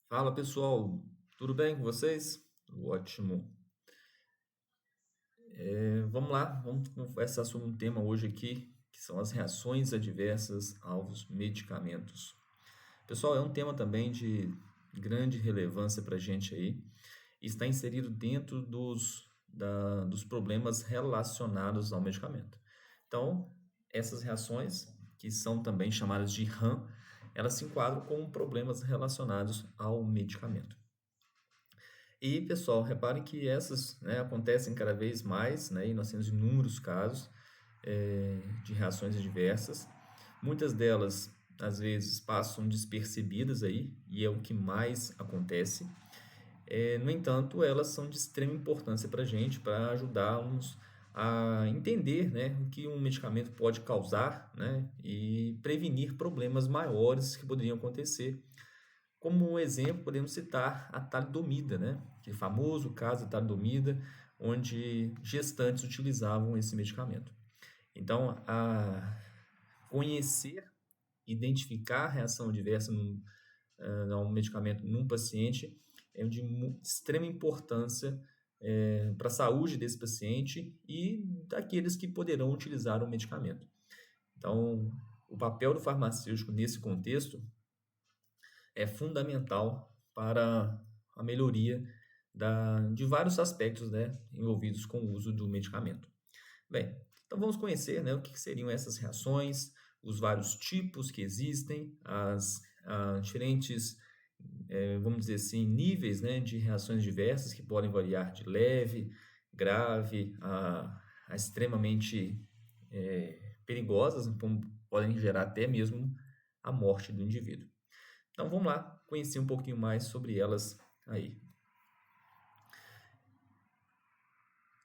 Fala pessoal, tudo bem com vocês? Ótimo. Vamos lá, vamos conversar sobre um tema hoje aqui, que são as reações adversas aos medicamentos. Pessoal, é um tema também de grande relevância para a gente aí, e está inserido dentro dos problemas relacionados ao medicamento. Então, essas reações, que são também chamadas de RAM, elas se enquadram como problemas relacionados ao medicamento. E, pessoal, reparem que essas, né, acontecem cada vez mais, né, e nós temos inúmeros casos de reações adversas. Muitas delas, às vezes, passam despercebidas aí, e é o que mais acontece. No entanto, elas são de extrema importância para a gente, para ajudar-nos a entender, né, o que um medicamento pode causar, né, e prevenir problemas maiores que poderiam acontecer. Como um exemplo, podemos citar a talidomida, né? Que é famoso caso da talidomida, onde gestantes utilizavam esse medicamento. Então, conhecer, identificar a reação adversa a um medicamento num paciente é de extrema importância para a saúde desse paciente e daqueles que poderão utilizar o medicamento. Então, o papel do farmacêutico nesse contexto é fundamental para a melhoria de vários aspectos, né, envolvidos com o uso do medicamento. Bem, então vamos conhecer, né, o que seriam essas reações, os vários tipos que existem, as diferentes, vamos dizer assim, níveis, né, de reações diversas que podem variar de leve, grave, a extremamente perigosas, então podem gerar até mesmo a morte do indivíduo. Então vamos lá conhecer um pouquinho mais sobre elas aí.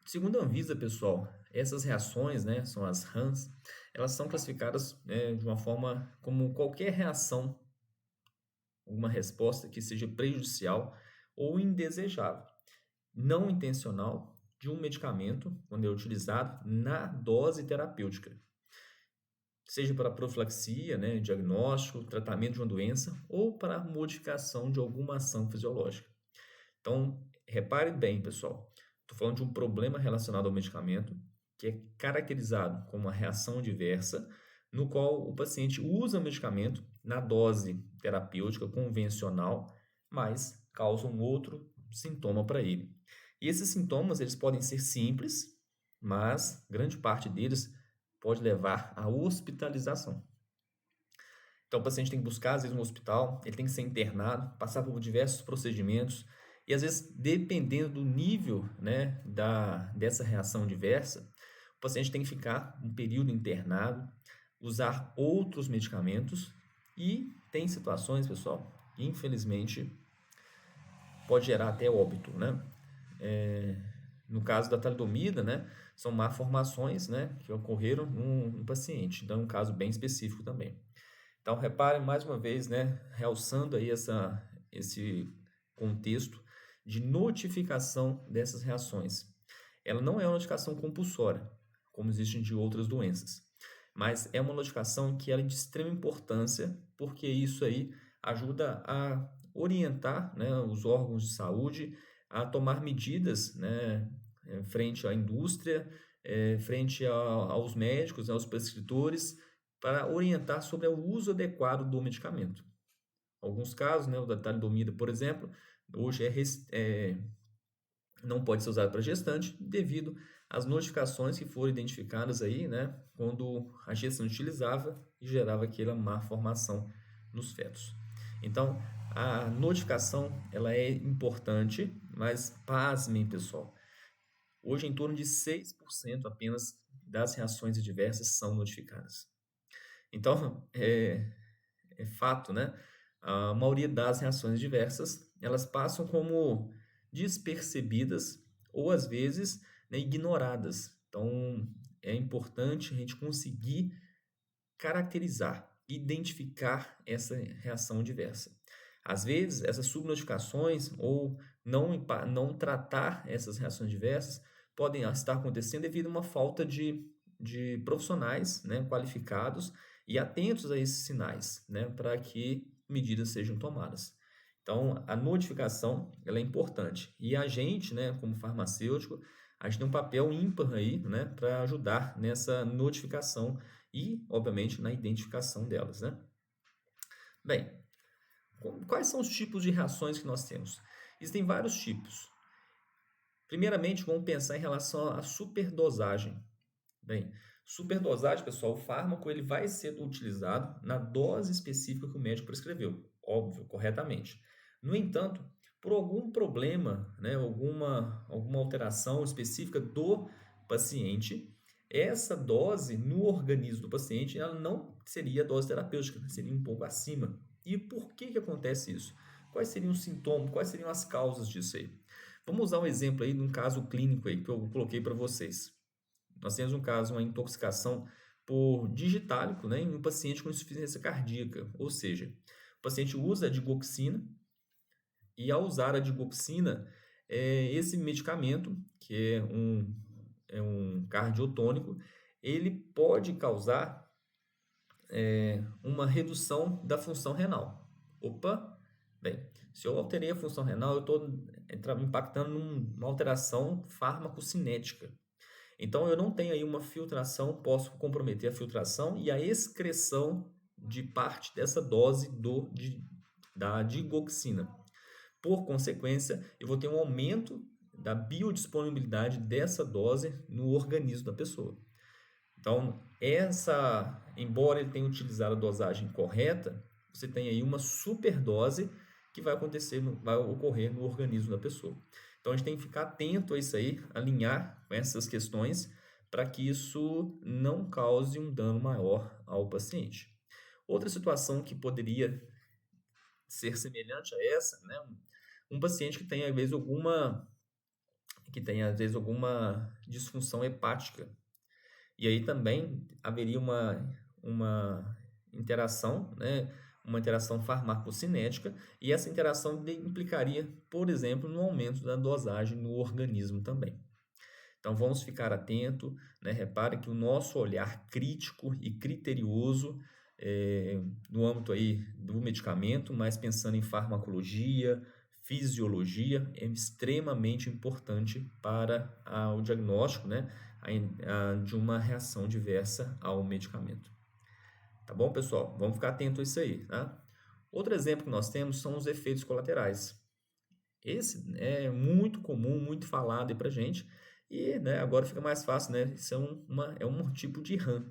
Segundo a Anvisa, pessoal, essas reações, né, são as RANs, elas são classificadas, né, de uma forma como qualquer reação, uma resposta que seja prejudicial ou indesejável, não intencional de um medicamento quando é utilizado na dose terapêutica, seja para profilaxia, né, diagnóstico, tratamento de uma doença ou para modificação de alguma ação fisiológica. Então, repare bem, pessoal. Estou falando de um problema relacionado ao medicamento que é caracterizado como uma reação adversa, no qual o paciente usa o medicamento na dose terapêutica convencional, mas causa um outro sintoma para ele. E esses sintomas eles podem ser simples, mas grande parte deles pode levar à hospitalização. Então, o paciente tem que buscar, às vezes, um hospital, ele tem que ser internado, passar por diversos procedimentos, e às vezes, dependendo do nível, né, dessa reação diversa, o paciente tem que ficar um período internado, usar outros medicamentos, e tem situações, pessoal, infelizmente, pode gerar até óbito, né? No caso da talidomida, né, são malformações, né, que ocorreram no paciente, então é um caso bem específico também. Então, reparem mais uma vez, né, realçando aí esse contexto de notificação dessas reações. Ela não é uma notificação compulsória, como existem de outras doenças, mas é uma notificação que ela é de extrema importância, porque isso aí ajuda a orientar, né, os órgãos de saúde a tomar medidas, né, frente à indústria, frente aos médicos, aos prescritores, para orientar sobre o uso adequado do medicamento. Alguns casos, né, o da talidomida, por exemplo, hoje não pode ser usado para gestante devido às notificações que foram identificadas aí, né, quando a gestante utilizava e gerava aquela má formação nos fetos. Então, a notificação ela é importante, mas pasmem, pessoal. Hoje, em torno de 6% apenas das reações adversas são notificadas. Então, é fato, né? A maioria das reações diversas, elas passam como despercebidas ou às vezes, né, ignoradas. Então, é importante a gente conseguir caracterizar, identificar essa reação diversa. Às vezes, essas subnotificações ou não tratar essas reações diversas podem estar acontecendo devido a uma falta de profissionais, né, qualificados e atentos a esses sinais, né, para que medidas sejam tomadas. Então, a notificação ela é importante. E a gente, né, como farmacêutico, a gente tem um papel ímpar aí, né, para ajudar nessa notificação e, obviamente, na identificação delas, né? Bem, quais são os tipos de reações que nós temos? Existem vários tipos. Primeiramente, vamos pensar em relação à superdosagem. Bem, superdosagem, pessoal, o fármaco ele vai ser utilizado na dose específica que o médico prescreveu, óbvio, corretamente. No entanto, por algum problema, né, alguma alteração específica do paciente, essa dose no organismo do paciente ela não seria a dose terapêutica, seria um pouco acima. E por que acontece isso? Quais seriam os sintomas, quais seriam as causas disso aí? Vamos usar um exemplo aí de um caso clínico aí que eu coloquei para vocês. Nós temos um caso, uma intoxicação por digitálico, né, em um paciente com insuficiência cardíaca, ou seja, o paciente usa a digoxina e ao usar a digoxina, esse medicamento, que é um cardiotônico, ele pode causar uma redução da função renal. Opa, bem, se eu alterei a função renal, eu estou impactando numa alteração farmacocinética. Então, eu não tenho aí uma filtração, posso comprometer a filtração e a excreção de parte dessa dose da digoxina. Por consequência, eu vou ter um aumento da biodisponibilidade dessa dose no organismo da pessoa. Então, embora ele tenha utilizado a dosagem correta, você tem aí uma superdose que vai ocorrer no organismo da pessoa. Então, a gente tem que ficar atento a isso aí, alinhar com essas questões, para que isso não cause um dano maior ao paciente. Outra situação que poderia ser semelhante a essa, né? Um paciente que tem, às vezes, alguma disfunção hepática. E aí também haveria uma interação, né? Uma interação farmacocinética, e essa interação implicaria, por exemplo, no aumento da dosagem no organismo também. Então vamos ficar atento, né? Repare que o nosso olhar crítico e criterioso no âmbito aí do medicamento, mas pensando em farmacologia, fisiologia, é extremamente importante para o diagnóstico, né? De uma reação diversa ao medicamento. Tá bom, pessoal? Vamos ficar atento a isso aí, tá? Outro exemplo que nós temos são os efeitos colaterais. Esse é muito comum, muito falado aí pra gente, e né, agora fica mais fácil, né? Isso é um tipo de RAM.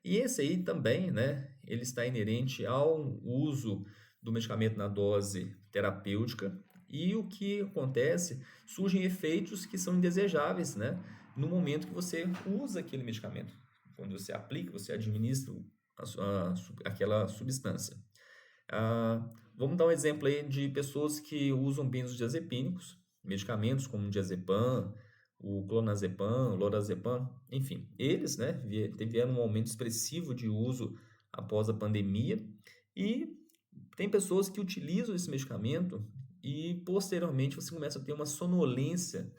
E esse aí também, né? Ele está inerente ao uso do medicamento na dose terapêutica, e o que acontece, surgem efeitos que são indesejáveis, né? No momento que você usa aquele medicamento. Quando você aplica, você administra aquela substância. Vamos dar um exemplo aí de pessoas que usam benzodiazepínicos, medicamentos como o diazepam, o clonazepam, o lorazepam, enfim, eles, né, tiveram um aumento expressivo de uso após a pandemia, e tem pessoas que utilizam esse medicamento e posteriormente você começa a ter uma sonolência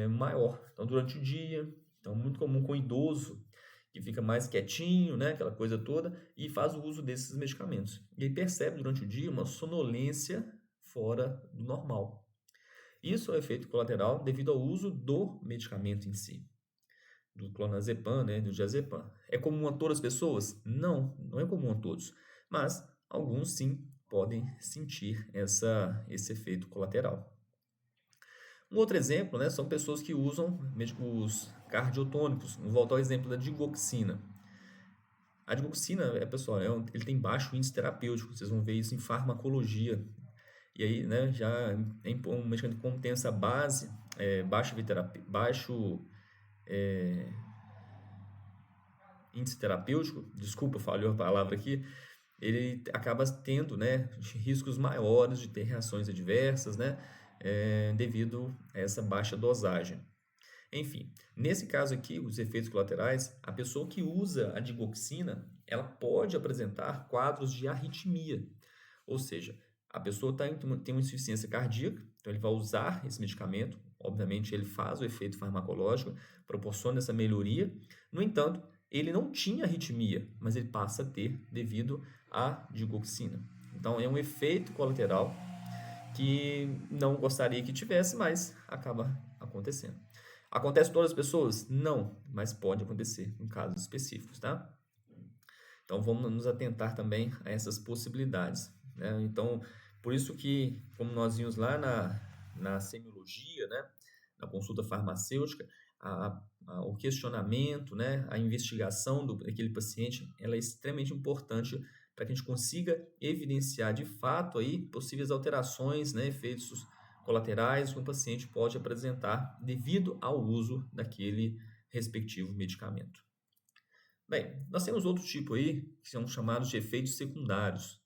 maior. Então, durante o dia, então muito comum com o idoso, que fica mais quietinho, né, aquela coisa toda, e faz o uso desses medicamentos. E aí percebe durante o dia uma sonolência fora do normal. Isso é um efeito colateral devido ao uso do medicamento em si, do clonazepam, né, do diazepam. É comum a todas as pessoas? Não, não é comum a todos, mas alguns sim podem sentir esse efeito colateral. Um outro exemplo, né, são pessoas que usam os cardiotônicos. Vou voltar ao exemplo da digoxina. A digoxina, pessoal, ele tem baixo índice terapêutico. Vocês vão ver isso em farmacologia. E aí, né, já é um medicamento como tem essa base, baixo índice terapêutico, desculpa, falhou a palavra aqui, ele acaba tendo, né, riscos maiores de ter reações adversas, né, devido a essa baixa dosagem. Enfim, nesse caso aqui, os efeitos colaterais, a pessoa que usa a digoxina, ela pode apresentar quadros de arritmia, ou seja, a pessoa tem uma insuficiência cardíaca, então ele vai usar esse medicamento, obviamente ele faz o efeito farmacológico, proporciona essa melhoria, no entanto, ele não tinha arritmia, mas ele passa a ter devido à digoxina. Então, é um efeito colateral que não gostaria que tivesse, mas acaba acontecendo. Acontece com todas as pessoas? Não, mas pode acontecer em casos específicos, tá? Então vamos nos atentar também a essas possibilidades, né? Então, por isso que, como nós vimos lá na semiologia, né, na consulta farmacêutica, o questionamento, né, a investigação daquele paciente, ela é extremamente importante para que a gente consiga evidenciar de fato aí possíveis alterações, né, efeitos colaterais que o paciente pode apresentar devido ao uso daquele respectivo medicamento. Bem, nós temos outro tipo aí, que são chamados de efeitos secundários.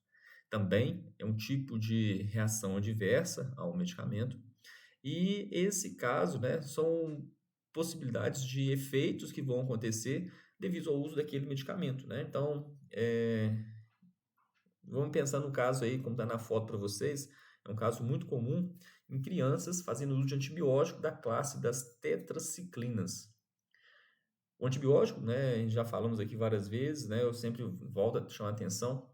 Também é um tipo de reação adversa ao medicamento. E esse caso, né, são possibilidades de efeitos que vão acontecer devido ao uso daquele medicamento, né? Então, vamos pensar no caso aí, como está na foto para vocês, é um caso muito comum em crianças fazendo uso de antibiótico da classe das tetraciclinas. O antibiótico, né, já falamos aqui várias vezes, né, eu sempre volto a chamar a atenção,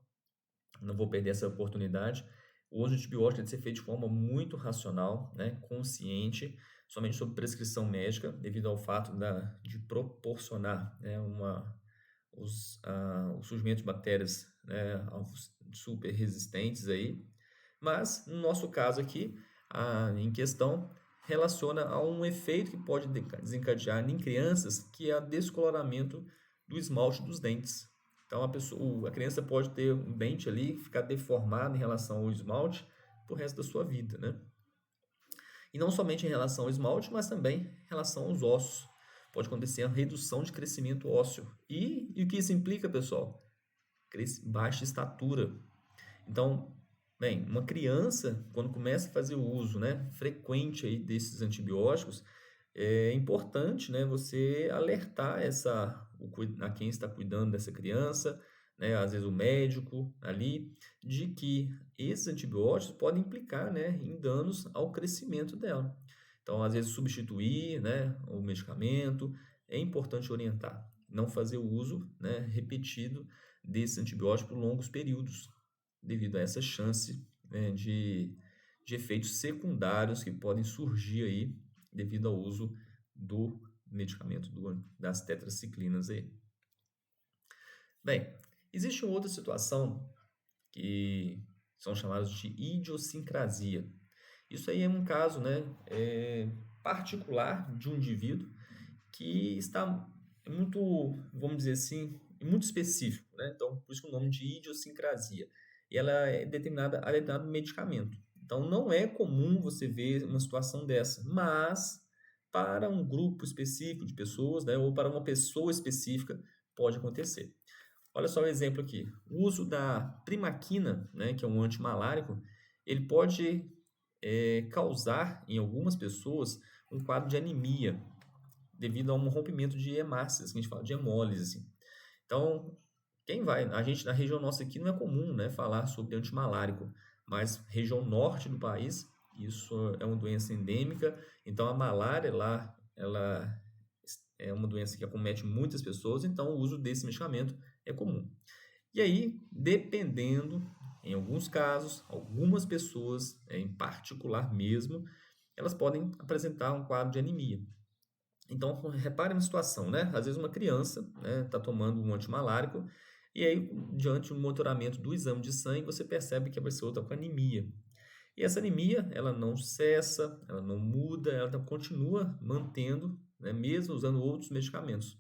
não vou perder essa oportunidade. O uso de antibiótico deve ser feito de forma muito racional, né, consciente, somente sob prescrição médica, devido ao fato de proporcionar, né, o surgimento de bactérias, né, super resistentes aí. Mas, no nosso caso aqui, em questão, relaciona a um efeito que pode desencadear em crianças, que é o descoloramento do esmalte dos dentes. Então, a criança pode ter um dente ali, ficar deformado em relação ao esmalte pro resto da sua vida, né? E não somente em relação ao esmalte, mas também em relação aos ossos. Pode acontecer a redução de crescimento ósseo. E o que isso implica, pessoal? Baixa estatura. Então, bem, uma criança, quando começa a fazer o uso, né, frequente aí desses antibióticos, é importante, né, você alertar a quem está cuidando dessa criança, né, às vezes o médico ali, de que esses antibióticos podem implicar, né, em danos ao crescimento dela. Então, às vezes, substituir, né, o medicamento, é importante orientar. Não fazer o uso, né, repetido desse antibiótico por longos períodos, devido a essa chance, né, de efeitos secundários que podem surgir aí devido ao uso do medicamento das tetraciclinas aí. Bem, existe uma outra situação que são chamadas de idiosincrasia. Isso aí é um caso, né, particular de um indivíduo que está muito, vamos dizer assim, muito específico, né? Então, por isso que o nome de idiosincrasia. E ela é determinada a determinado medicamento. Então, não é comum você ver uma situação dessa, mas para um grupo específico de pessoas, né, ou para uma pessoa específica, pode acontecer. Olha só o exemplo aqui. O uso da primaquina, né, que é um antimalárico, ele pode causar em algumas pessoas um quadro de anemia, devido a um rompimento de hemácias, que a gente fala de hemólise. Então, a gente na região nossa aqui não é comum, né, falar sobre antimalárico, mas região norte do país, isso é uma doença endêmica, então a malária lá, ela é uma doença que acomete muitas pessoas, então o uso desse medicamento é comum. E aí, dependendo, em alguns casos, algumas pessoas, em particular mesmo, elas podem apresentar um quadro de anemia. Então, repare uma situação, né? Às vezes uma criança, né, está tomando um antimalárico e aí, diante do monitoramento do exame de sangue, você percebe que a pessoa está com anemia. E essa anemia, ela não cessa, ela não muda, ela continua mantendo, né, mesmo usando outros medicamentos.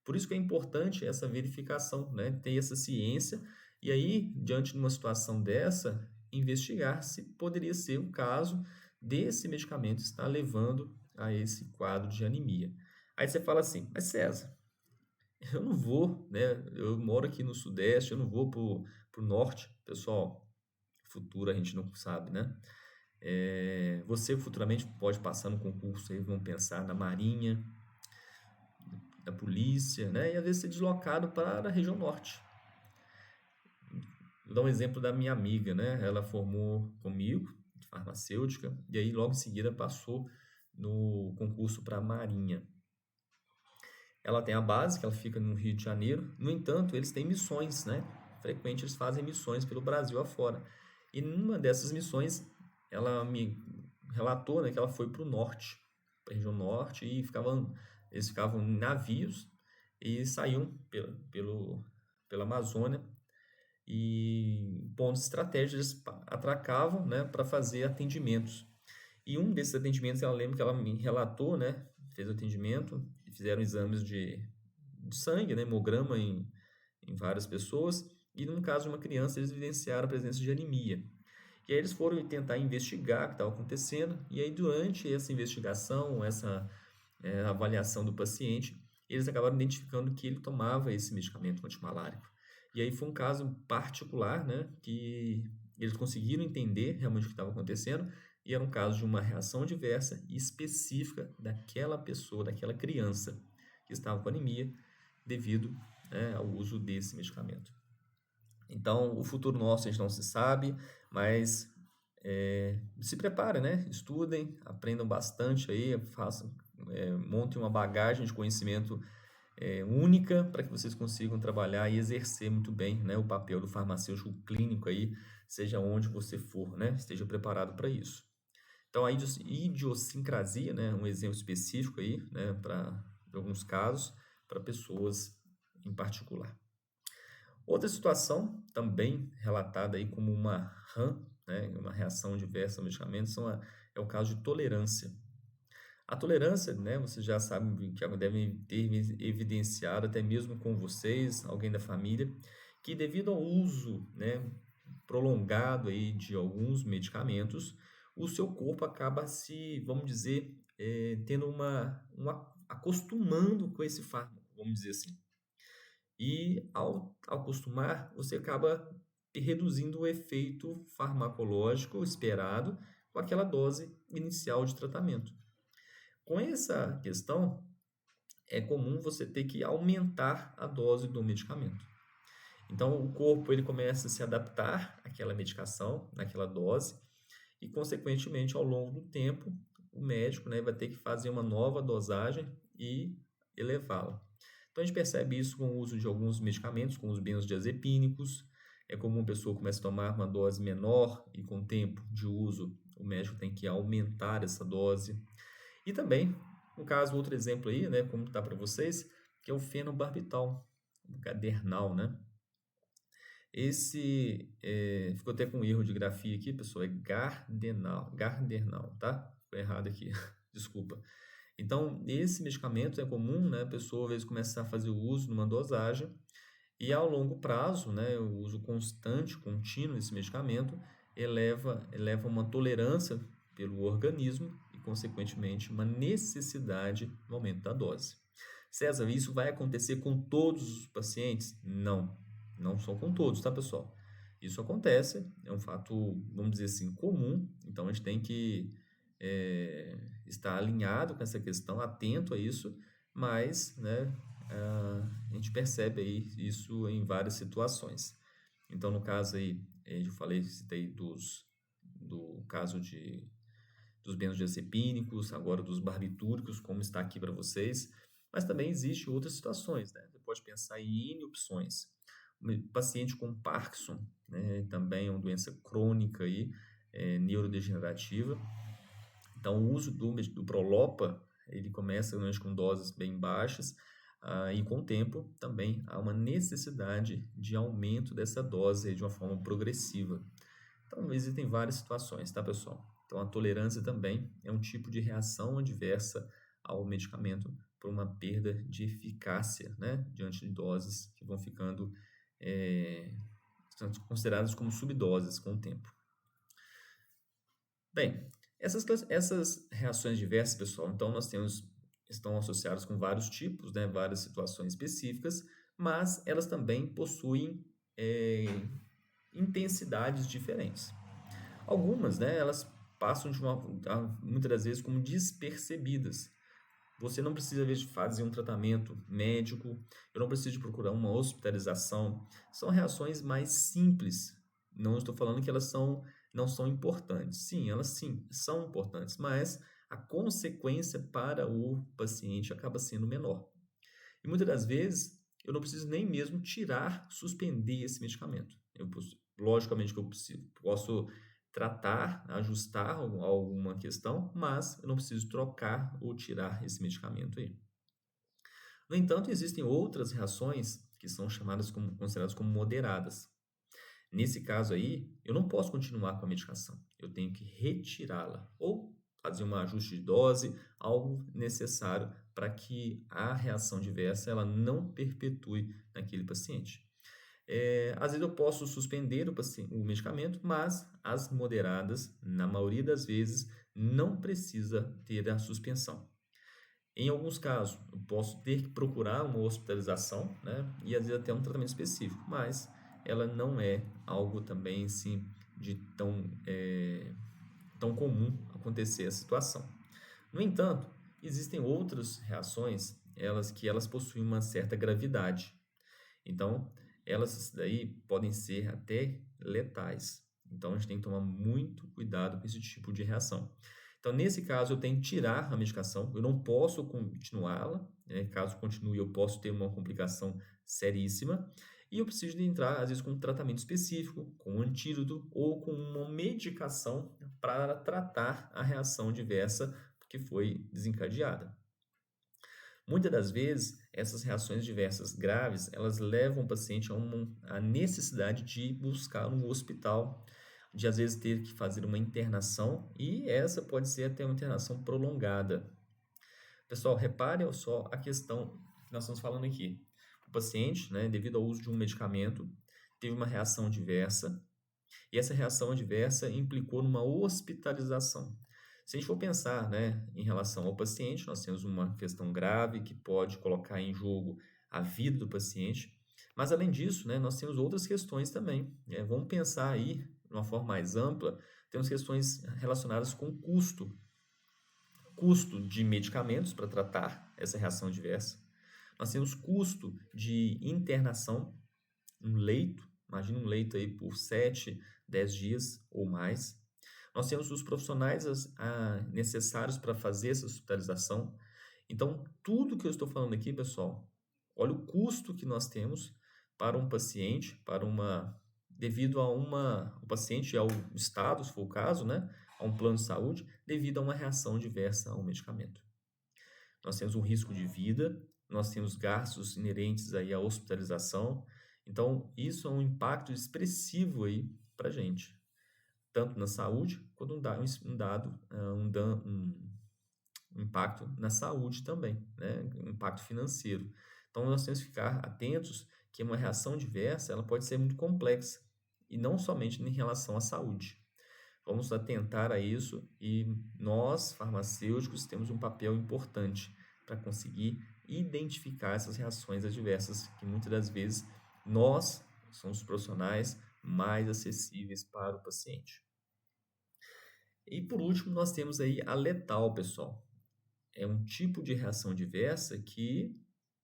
Por isso que é importante essa verificação, né, ter essa ciência e aí, diante de uma situação dessa, investigar se poderia ser o caso desse medicamento estar levando a esse quadro de anemia. Aí você fala assim, mas César, eu não vou, né? Eu moro aqui no Sudeste, eu não vou pro Norte. Pessoal, futuro a gente não sabe, né? Você futuramente pode passar no concurso aí, vamos pensar na Marinha, da Polícia, né? E às vezes ser deslocado para a região Norte. Vou dar um exemplo da minha amiga, né? Ela formou comigo, de farmacêutica, e aí logo em seguida passou no concurso para a Marinha. Ela tem a base, que ela fica no Rio de Janeiro. No entanto, eles têm missões, né? frequente eles fazem missões pelo Brasil afora. E numa dessas missões, ela me relatou, né, que ela foi para o norte, para a região norte, e eles ficavam em navios e saíam pela Amazônia e pontos estratégicos eles atracavam, né, para fazer atendimentos. E um desses atendimentos, ela lembra que ela me relatou, né, fez o atendimento, fizeram exames de sangue, né, hemograma em várias pessoas, e no caso de uma criança eles evidenciaram a presença de anemia. E aí eles foram tentar investigar o que estava acontecendo, e aí durante essa investigação, essa avaliação do paciente, eles acabaram identificando que ele tomava esse medicamento antimalárico. E aí foi um caso particular, né, que eles conseguiram entender realmente o que estava acontecendo, e era um caso de uma reação adversa específica daquela pessoa, daquela criança que estava com anemia, devido, né, ao uso desse medicamento. Então, o futuro nosso a gente não se sabe, mas se preparem, né? Estudem, aprendam bastante aí, montem uma bagagem de conhecimento única para que vocês consigam trabalhar e exercer muito bem, né, o papel do farmacêutico clínico aí, seja onde você for, né? Esteja preparado para isso. Então, a idiosincrasia, né, um exemplo específico aí, né, para alguns casos, para pessoas em particular. Outra situação, também relatada aí como uma RAM, né, uma reação diversa a medicamentos, é o caso de tolerância. A tolerância, né, vocês já sabem que devem ter evidenciado até mesmo com vocês, alguém da família, que devido ao uso, né, prolongado aí de alguns medicamentos, o seu corpo acaba se, vamos dizer, tendo acostumando com esse fármaco, vamos dizer assim. E ao acostumar, você acaba reduzindo o efeito farmacológico esperado com aquela dose inicial de tratamento. Com essa questão, é comum você ter que aumentar a dose do medicamento. Então, o corpo ele começa a se adaptar àquela medicação, naquela dose, e, consequentemente, ao longo do tempo, o médico, né, vai ter que fazer uma nova dosagem e elevá-la. Então, a gente percebe isso com o uso de alguns medicamentos, como os benzodiazepínicos. É comum a pessoa comece a tomar uma dose menor e, com o tempo de uso, o médico tem que aumentar essa dose. E também, no caso, outro exemplo aí, né, como está para vocês, que é o fenobarbital, o Gadernal, né? Esse, ficou até com um erro de grafia aqui, pessoal, é Gardernal, tá? Ficou errado aqui, desculpa. Então, esse medicamento é comum, né? A pessoa às vezes começar a fazer o uso numa dosagem e ao longo prazo, né, o uso constante, contínuo desse medicamento eleva uma tolerância pelo organismo e, consequentemente, uma necessidade no aumento da dose. César, isso vai acontecer com todos os pacientes? Não são com todos, tá, pessoal? Isso acontece, é um fato, vamos dizer assim, comum, então a gente tem que estar alinhado com essa questão, atento a isso, mas, né, a gente percebe aí isso em várias situações. Então, no caso aí, eu citei do caso dos benzodiazepínicos, agora dos barbitúricos, como está aqui para vocês, mas também existem outras situações, né? Você pode pensar em N opções. Um paciente com Parkinson, né, também é uma doença crônica aí, neurodegenerativa. Então, o uso do Prolopa, ele começa normalmente com doses bem baixas, e com o tempo também há uma necessidade de aumento dessa dose de uma forma progressiva. Então, existem várias situações, tá, pessoal? Então, a tolerância também é um tipo de reação adversa ao medicamento por uma perda de eficácia, né, diante de doses que vão ficando consideradas como subdoses com o tempo. Bem, essas reações diversas, pessoal, então estão associadas com vários tipos, né, várias situações específicas, mas elas também possuem intensidades diferentes. Algumas, né, elas passam muitas das vezes como despercebidas. Você não precisa, às vezes, fazer um tratamento médico, eu não preciso procurar uma hospitalização. São reações mais simples. Não estou falando que elas não são importantes. Sim, elas são importantes, mas a consequência para o paciente acaba sendo menor. E muitas das vezes, eu não preciso nem mesmo tirar, suspender esse medicamento. Logicamente que eu posso tratar, ajustar alguma questão, mas eu não preciso trocar ou tirar esse medicamento aí. No entanto, existem outras reações que são consideradas como moderadas. Nesse caso aí, eu não posso continuar com a medicação, eu tenho que retirá-la ou fazer um ajuste de dose, algo necessário para que a reação diversa ela não perpetue naquele paciente. Às vezes eu posso suspender o medicamento, mas as moderadas, na maioria das vezes, não precisa ter a suspensão. Em alguns casos, eu posso ter que procurar uma hospitalização, né? E às vezes até um tratamento específico, mas ela não é algo também assim de tão comum acontecer essa situação. No entanto, existem outras reações, elas possuem uma certa gravidade. Então, elas daí podem ser até letais. Então, a gente tem que tomar muito cuidado com esse tipo de reação. Então, nesse caso, eu tenho que tirar a medicação, eu não posso continuá-la, né? Caso continue, eu posso ter uma complicação seríssima, e eu preciso de entrar, às vezes, com um tratamento específico, com um antídoto ou com uma medicação para tratar a reação diversa que foi desencadeada. Muitas das vezes, essas reações diversas graves, elas levam o paciente a necessidade de buscar um hospital, de às vezes ter que fazer uma internação, e essa pode ser até uma internação prolongada. Pessoal, reparem só a questão que nós estamos falando aqui. O paciente, né, devido ao uso de um medicamento, teve uma reação adversa, e essa reação adversa implicou numa hospitalização. Se a gente for pensar, né, em relação ao paciente, nós temos uma questão grave que pode colocar em jogo a vida do paciente, mas além disso, né, nós temos outras questões também. Vamos pensar aí, de uma forma mais ampla, temos questões relacionadas com custo de medicamentos para tratar essa reação adversa. Nós temos custo de internação, um leito, imagina um leito aí por 7, 10 dias ou mais. Nós temos os profissionais necessários para fazer essa hospitalização. Então, tudo que eu estou falando aqui, pessoal, olha o custo que nós temos para um paciente, devido a o paciente, ao estado, se for o caso, né, a um plano de saúde, devido a uma reação diversa ao medicamento. Nós temos um risco de vida, nós temos gastos inerentes aí à hospitalização. Então, isso é um impacto expressivo aí para a gente, tanto na saúde, quanto um impacto na saúde também, né? Um impacto financeiro. Então, nós temos que ficar atentos que uma reação diversa ela pode ser muito complexa, e não somente em relação à saúde. Vamos atentar a isso e nós, farmacêuticos, temos um papel importante para conseguir identificar essas reações adversas que muitas das vezes nós somos os profissionais mais acessíveis para o paciente. E por último, nós temos aí a letal, pessoal. É um tipo de reação adversa que,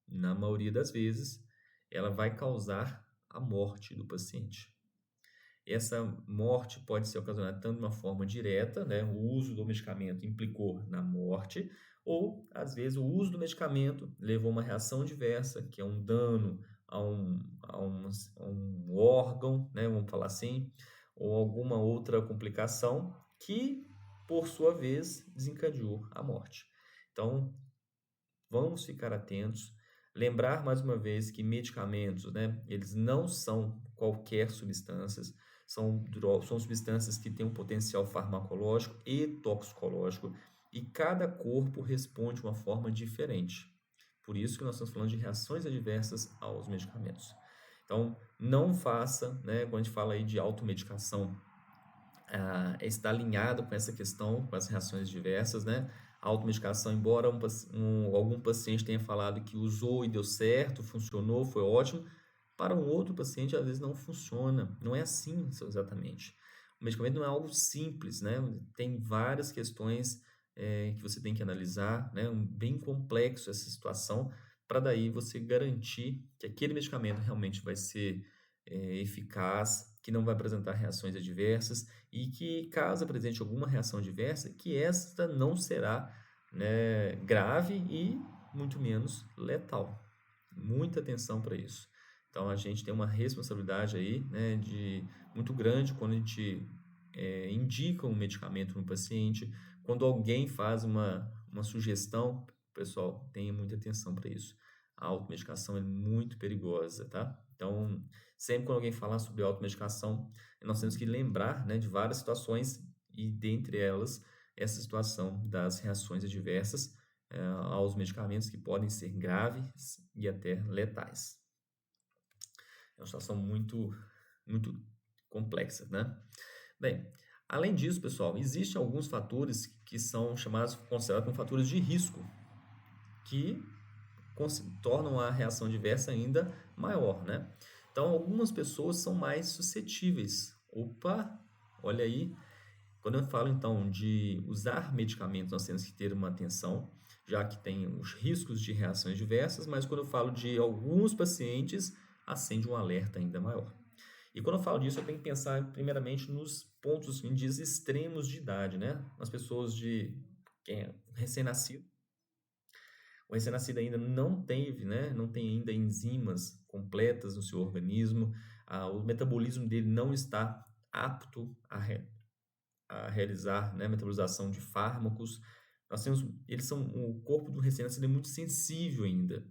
na maioria das vezes, ela vai causar a morte do paciente. Essa morte pode ser ocasionada tanto de uma forma direta, né? O uso do medicamento implicou na morte, ou, às vezes, o uso do medicamento levou a uma reação adversa, que é um dano a um órgão, né? Vamos falar assim, ou alguma outra complicação que, por sua vez, desencadeou a morte. Então, vamos ficar atentos. Lembrar mais uma vez que medicamentos, né, eles não são qualquer substâncias, são substâncias que têm um potencial farmacológico e toxicológico, e cada corpo responde de uma forma diferente. Por isso que nós estamos falando de reações adversas aos medicamentos. Então, não faça, né, quando a gente fala aí de automedicação, está alinhado com essa questão, com as reações diversas, né? A automedicação, embora algum paciente tenha falado que usou e deu certo, funcionou, foi ótimo, para um outro paciente às vezes não funciona. Não é assim exatamente. O medicamento não é algo simples, né? Tem várias questões que você tem que analisar, né? Bem complexo essa situação, para daí você garantir que aquele medicamento realmente vai ser eficaz, que não vai apresentar reações adversas e que, caso apresente alguma reação adversa, que esta não será, né, grave e muito menos letal. muita atenção para isso. Então, a gente tem uma responsabilidade aí, né, muito grande quando a gente indica um medicamento no paciente. Quando alguém faz uma sugestão, pessoal, tenha muita atenção para isso. A automedicação é muito perigosa, tá? Então, sempre quando alguém falar sobre automedicação, nós temos que lembrar, né, de várias situações e, dentre elas, essa situação das reações adversas aos medicamentos que podem ser graves e até letais. É uma situação muito, muito complexa, né? Bem, além disso, pessoal, existem alguns fatores que são considerados como fatores de risco, que tornam a reação adversa ainda maior, né? Então, algumas pessoas são mais suscetíveis. Opa, olha aí. Quando eu falo, então, de usar medicamentos, nós temos que ter uma atenção, já que tem os riscos de reações diversas, mas quando eu falo de alguns pacientes, acende um alerta ainda maior. E quando eu falo disso, eu tenho que pensar primeiramente nos pontos em dias extremos de idade, né? Nas pessoas de quem é recém-nascido. O recém-nascido ainda não teve, né? Não tem ainda enzimas completas no seu organismo, o metabolismo dele não está apto a realizar, né, metabolização de fármacos. O corpo do recém-nascido é muito sensível ainda.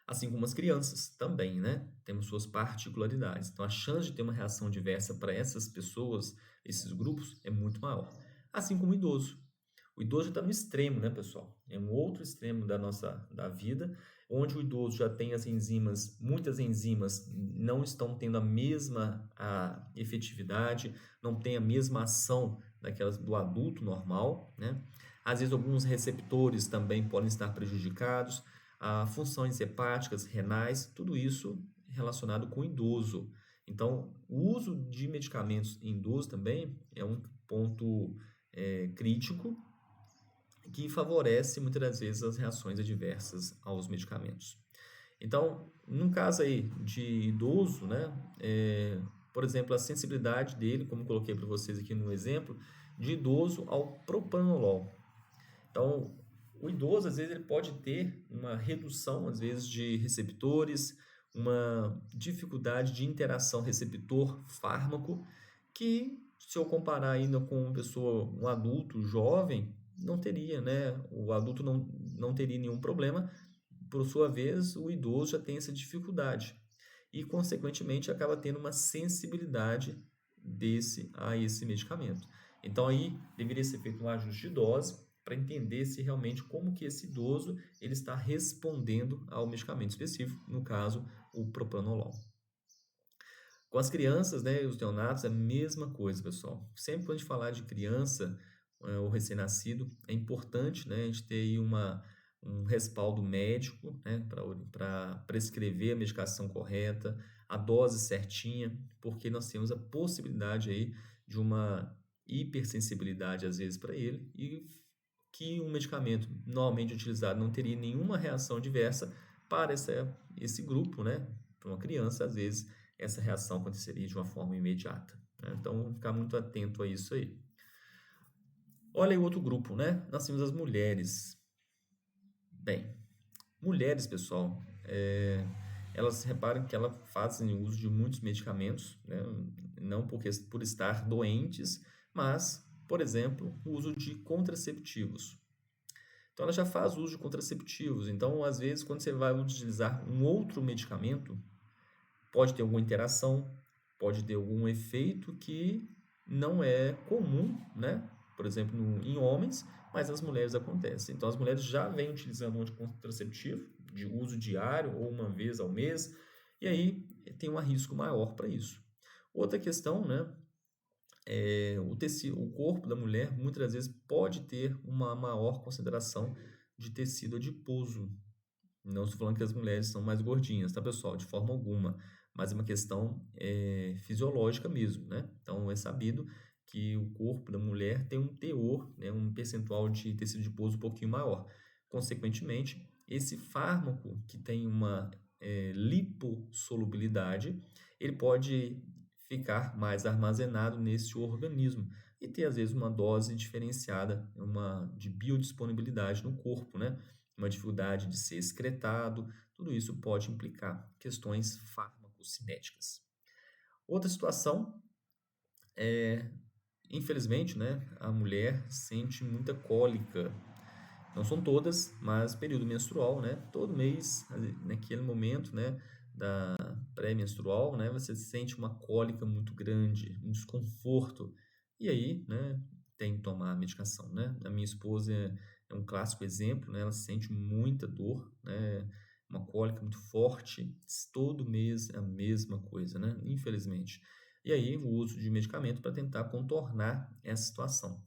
Assim como as crianças também, né? Temos suas particularidades. Então, a chance de ter uma reação diversa para essas pessoas, esses grupos, é muito maior. Assim como o idoso. O idoso já está no extremo, né, pessoal? É um outro extremo da vida, onde o idoso já tem as enzimas, muitas enzimas não estão tendo a mesma efetividade, não tem a mesma ação daquelas do adulto normal, né? Às vezes, alguns receptores também podem estar prejudicados, funções hepáticas, renais, tudo isso relacionado com o idoso. Então, o uso de medicamentos em idoso também é um ponto crítico que favorece muitas das vezes as reações adversas aos medicamentos. Então, num caso aí de idoso, né, por exemplo, a sensibilidade dele, como coloquei para vocês aqui no exemplo, de idoso ao propranolol. Então, o idoso, às vezes, ele pode ter uma redução, às vezes, de receptores, uma dificuldade de interação receptor-fármaco, que, se eu comparar ainda com um adulto jovem, não teria, né? O adulto não teria nenhum problema, por sua vez, o idoso já tem essa dificuldade e, consequentemente, acaba tendo uma sensibilidade a esse medicamento. Então, aí deveria ser feito um ajuste de dose para entender se realmente como que esse idoso ele está respondendo ao medicamento específico, no caso, o propranolol. Com as crianças, né, e os neonatos, é a mesma coisa, pessoal. Sempre quando a gente falar de criança ou recém-nascido, é importante, né, a gente ter aí um respaldo médico, né, para prescrever a medicação correta, a dose certinha, porque nós temos a possibilidade aí de uma hipersensibilidade, às vezes, para ele, e que um medicamento normalmente utilizado não teria nenhuma reação adversa para esse grupo, né? Para uma criança, às vezes, essa reação aconteceria de uma forma imediata, né? Então, vamos ficar muito atento a isso aí. Olha aí o outro grupo, né? Nós temos as mulheres. Bem, mulheres, pessoal, elas reparam que elas fazem uso de muitos medicamentos, né? Não por estar doentes, mas, por exemplo, o uso de contraceptivos. Então, ela já faz uso de contraceptivos. Então, às vezes, quando você vai utilizar um outro medicamento, pode ter alguma interação, pode ter algum efeito que não é comum, né? Por exemplo, em homens, mas nas mulheres acontece. Então, as mulheres já vêm utilizando um anticontraceptivo de uso diário ou uma vez ao mês, e aí tem um risco maior para isso. Outra questão, né? O corpo da mulher muitas das vezes pode ter uma maior concentração de tecido adiposo. Não estou falando que as mulheres são mais gordinhas, tá, pessoal? De forma alguma. Mas é uma questão fisiológica mesmo, né? Então, é sabido que o corpo da mulher tem um teor, né, um percentual de tecido adiposo um pouquinho maior. Consequentemente, esse fármaco que tem uma lipossolubilidade, ele pode ficar mais armazenado nesse organismo e ter, às vezes, uma dose diferenciada, de biodisponibilidade no corpo, né? uma dificuldade de ser excretado, tudo isso pode implicar questões farmacocinéticas. Outra situação é, infelizmente, né, a mulher sente muita cólica. Não são todas, mas período menstrual, né, todo mês, naquele momento, né, da pré-menstrual, né, você sente uma cólica muito grande, um desconforto. E aí, né, tem que tomar a medicação, né? A minha esposa é um clássico exemplo, né? Ela sente muita dor, né? Uma cólica muito forte, todo mês é a mesma coisa, né? Infelizmente. E aí, o uso de medicamento para tentar contornar essa situação.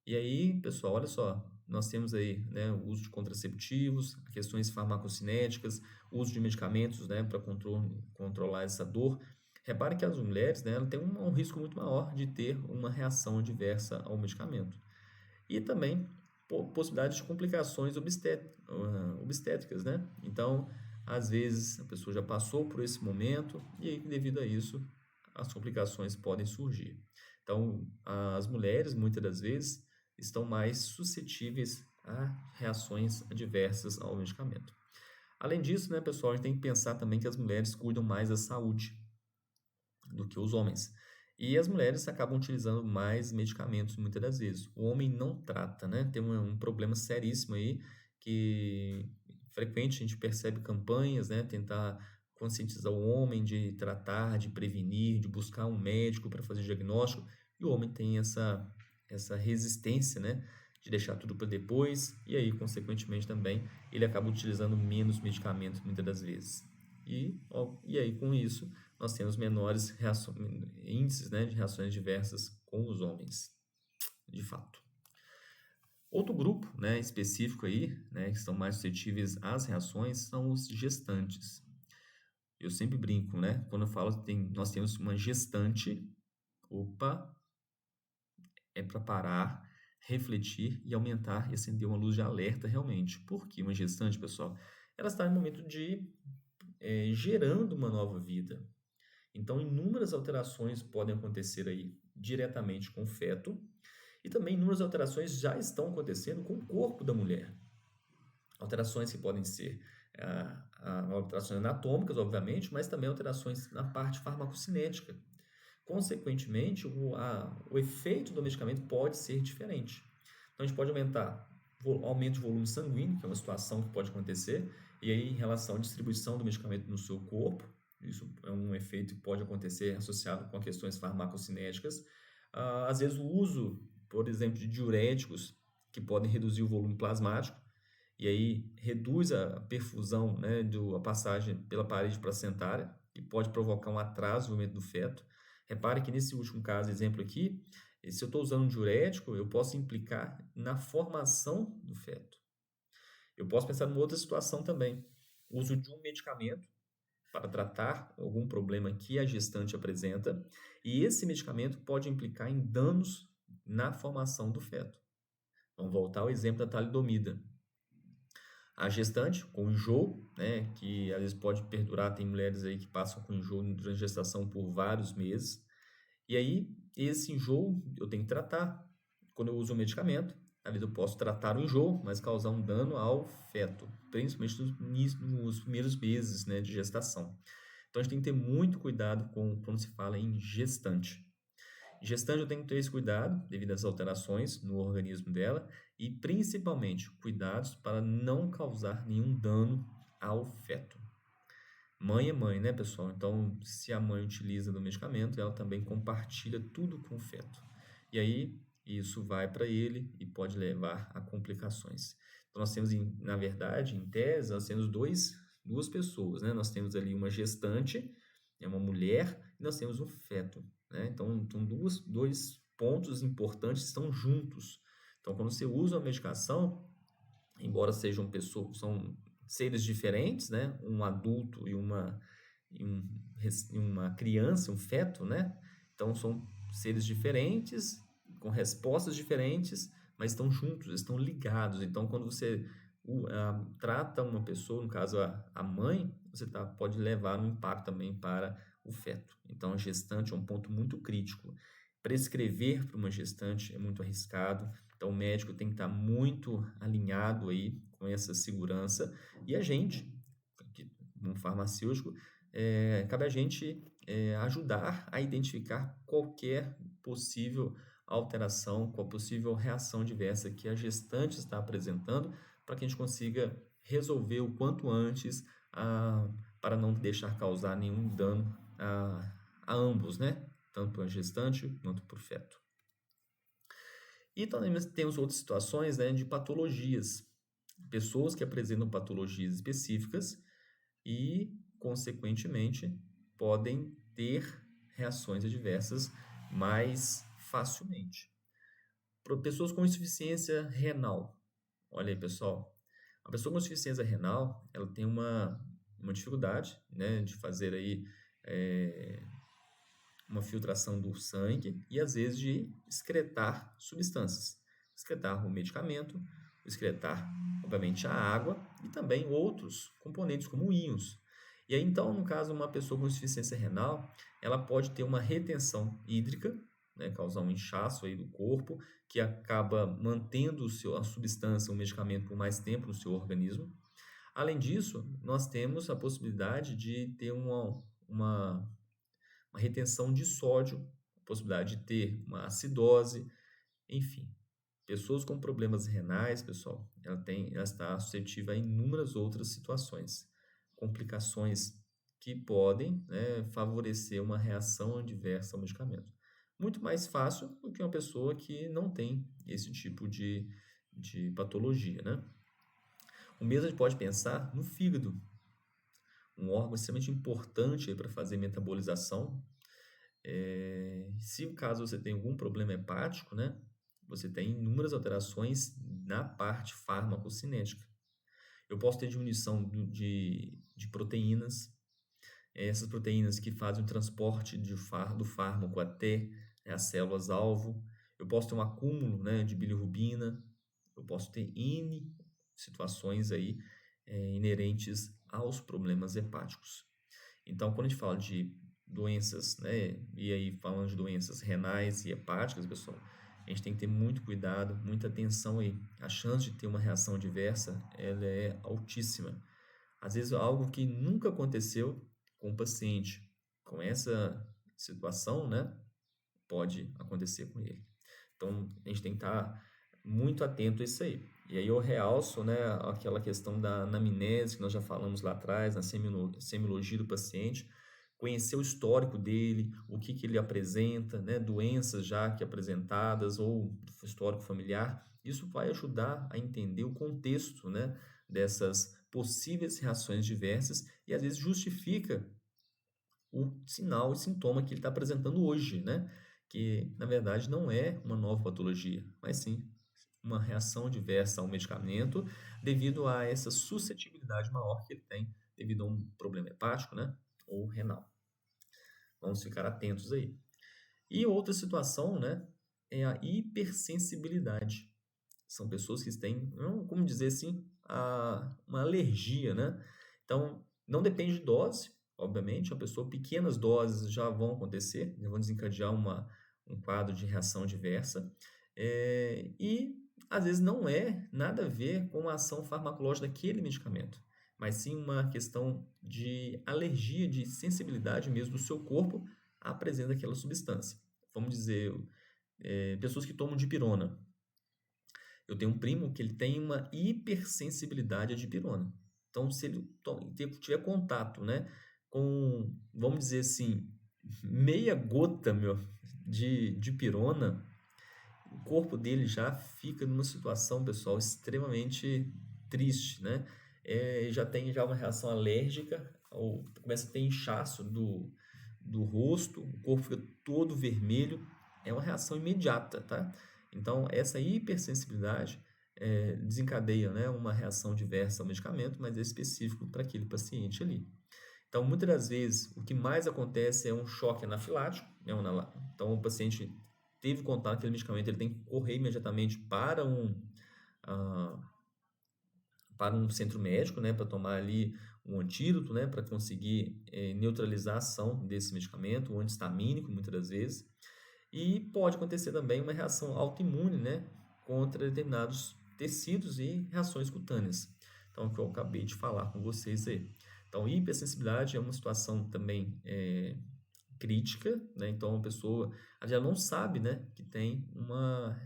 E aí, pessoal, olha só, nós temos aí, né, o uso de contraceptivos, questões farmacocinéticas, uso de medicamentos, né, para controlar essa dor. Repare que as mulheres, né, elas têm um risco muito maior de ter uma reação adversa ao medicamento. E também possibilidade de complicações obstétricas, né? Então, às vezes, a pessoa já passou por esse momento e aí, devido a isso, as complicações podem surgir. Então, as mulheres, muitas das vezes, estão mais suscetíveis a reações adversas ao medicamento. Além disso, né, pessoal, a gente tem que pensar também que as mulheres cuidam mais da saúde do que os homens. E as mulheres acabam utilizando mais medicamentos muitas das vezes. O homem não trata, né? Tem um problema seríssimo aí que frequente a gente percebe campanhas, né? Tentar conscientizar o homem de tratar, de prevenir, de buscar um médico para fazer diagnóstico. E o homem tem essa resistência, né? De deixar tudo para depois. E aí, consequentemente, também ele acaba utilizando menos medicamentos muitas das vezes. E aí, com isso, nós temos menores índices, né, de reações diversas com os homens, de fato. Outro grupo, né, específico aí, né, que estão mais suscetíveis às reações são os gestantes. Eu sempre brinco, né, quando eu falo que nós temos uma gestante, opa, é para parar, refletir e aumentar e acender uma luz de alerta realmente. Por que uma gestante, pessoal? Ela está em momento de gerando uma nova vida. Então, inúmeras alterações podem acontecer aí diretamente com o feto e também inúmeras alterações já estão acontecendo com o corpo da mulher. Alterações que podem ser alterações anatômicas, obviamente, mas também alterações na parte farmacocinética. Consequentemente, o efeito do medicamento pode ser diferente. Então, a gente pode aumento de volume sanguíneo, que é uma situação que pode acontecer, e aí em relação à distribuição do medicamento no seu corpo, isso é um efeito que pode acontecer associado com questões farmacocinéticas. Às vezes o uso, por exemplo, de diuréticos, que podem reduzir o volume plasmático, e aí reduz a perfusão, né, a passagem pela parede placentária, e pode provocar um atraso no movimento do feto. Repare que nesse último caso, exemplo aqui, se eu estou usando um diurético, eu posso implicar na formação do feto. Eu posso pensar numa outra situação também. O uso de um medicamento para tratar algum problema que a gestante apresenta, e esse medicamento pode implicar em danos na formação do feto. Vamos voltar ao exemplo da talidomida. A gestante com enjoo, né, que às vezes pode perdurar, tem mulheres aí que passam com enjoo durante a gestação por vários meses, e aí esse enjoo eu tenho que tratar. Quando eu uso o medicamento, às vezes eu posso tratar o enjoo, mas causar um dano ao feto, principalmente nos primeiros meses, né, de gestação. Então a gente tem que ter muito cuidado quando se fala em gestante. Gestante eu tenho que ter esse cuidado devido às alterações no organismo dela e principalmente cuidados para não causar nenhum dano ao feto. Mãe é mãe, né, pessoal? Então, se a mãe utiliza do medicamento, ela também compartilha tudo com o feto. E aí, isso vai para ele e pode levar a complicações. Então, nós temos, na verdade, em tese, nós temos duas pessoas, né? Nós temos ali uma gestante, é uma mulher, e nós temos um feto, né? Então, dois pontos importantes estão juntos. Então, quando você usa a medicação, embora sejam pessoas, são seres diferentes, né? Um adulto e uma criança, um feto, né? Então são seres diferentes, com respostas diferentes, mas estão juntos, estão ligados. Então quando você trata uma pessoa, no caso a mãe, você pode levar um impacto também para o feto. Então a gestante é um ponto muito crítico. prescrever para uma gestante é muito arriscado, então o médico tem que estar muito alinhado aí com essa segurança, e a gente, como farmacêutico, cabe a gente ajudar a identificar qualquer possível alteração, qual possível reação adversa que a gestante está apresentando, para que a gente consiga resolver o quanto antes, para não deixar causar nenhum dano a ambos, né? Tanto para a gestante quanto para o feto. E também temos outras situações, né, de patologias. Pessoas que apresentam patologias específicas e, consequentemente, podem ter reações adversas mais facilmente. Para pessoas com insuficiência renal. Olha aí, pessoal. A pessoa com insuficiência renal, ela tem uma dificuldade, né, de fazer aí uma filtração do sangue e, às vezes, de excretar substâncias. Excretar o medicamento, excretar, obviamente, a água e também outros componentes, como íons. E aí, então, no caso, uma pessoa com insuficiência renal, ela pode ter uma retenção hídrica, né, causar um inchaço aí do corpo, que acaba mantendo a substância, o medicamento, por mais tempo no seu organismo. Além disso, nós temos a possibilidade de ter uma retenção de sódio, a possibilidade de ter uma acidose, enfim. Pessoas com problemas renais, pessoal, ela está suscetível a inúmeras outras situações, complicações que podem, né, favorecer uma reação adversa ao medicamento. Muito mais fácil do que uma pessoa que não tem esse tipo de patologia, né? O mesmo a gente pode pensar no fígado, um órgão extremamente importante para fazer metabolização. Se caso você tem algum problema hepático, né, você tem inúmeras alterações na parte farmacocinética. Eu posso ter diminuição de proteínas, essas proteínas que fazem o transporte do fármaco até, né, as células-alvo. Eu posso ter um acúmulo, né, de bilirrubina. Eu posso ter N situações aí inerentes aos problemas hepáticos. Então, quando a gente fala de doenças, né, e aí falando de doenças renais e hepáticas, pessoal, a gente tem que ter muito cuidado, muita atenção aí. A chance de ter uma reação adversa, ela é altíssima. Às vezes, algo que nunca aconteceu com o paciente com essa situação, né, pode acontecer com ele. Então, a gente tem que estar muito atento a isso aí. E aí eu realço, né, aquela questão da anamnese que nós já falamos lá atrás, na semiologia do paciente, conhecer o histórico dele, o que ele apresenta, né, doenças já que apresentadas ou histórico familiar. Isso vai ajudar a entender o contexto, né, dessas possíveis reações diversas e às vezes justifica o sinal e sintoma que ele está apresentando hoje, né? Que na verdade não é uma nova patologia, mas sim uma reação adversa ao medicamento devido a essa suscetibilidade maior que ele tem devido a um problema hepático, né? Ou renal. Vamos ficar atentos aí. E outra situação, né? É a hipersensibilidade. São pessoas que têm, como dizer assim, uma alergia, né? Então, não depende de dose, obviamente. A pessoa, pequenas doses já vão acontecer, já vão desencadear um quadro de reação adversa. E, às vezes, não é nada a ver com a ação farmacológica daquele medicamento, mas sim uma questão de alergia, de sensibilidade mesmo do seu corpo à presença daquela substância. Vamos dizer, pessoas que tomam dipirona. Eu tenho um primo que ele tem uma hipersensibilidade à dipirona. Então, se ele tiver contato, né, com, vamos dizer assim, meia gota, de dipirona, o corpo dele já fica numa situação, pessoal, extremamente triste, né? Já tem uma reação alérgica, ou começa a ter inchaço do rosto, o corpo fica todo vermelho, é uma reação imediata, tá? Então, essa hipersensibilidade desencadeia, né, uma reação diversa ao medicamento, mas é específico para aquele paciente ali. Então, muitas das vezes, o que mais acontece é um choque anafilático, né? Então, o paciente teve contato com aquele medicamento, ele tem que correr imediatamente para um centro médico, né, para tomar ali um antídoto, né, para conseguir neutralizar a ação desse medicamento, um antihistamínico, muitas das vezes. E pode acontecer também uma reação autoimune, né, contra determinados tecidos e reações cutâneas. Então, é o que eu acabei de falar com vocês aí. Então, hipersensibilidade é uma situação também crítica, né? Então, a pessoa já não sabe, né, que tem uma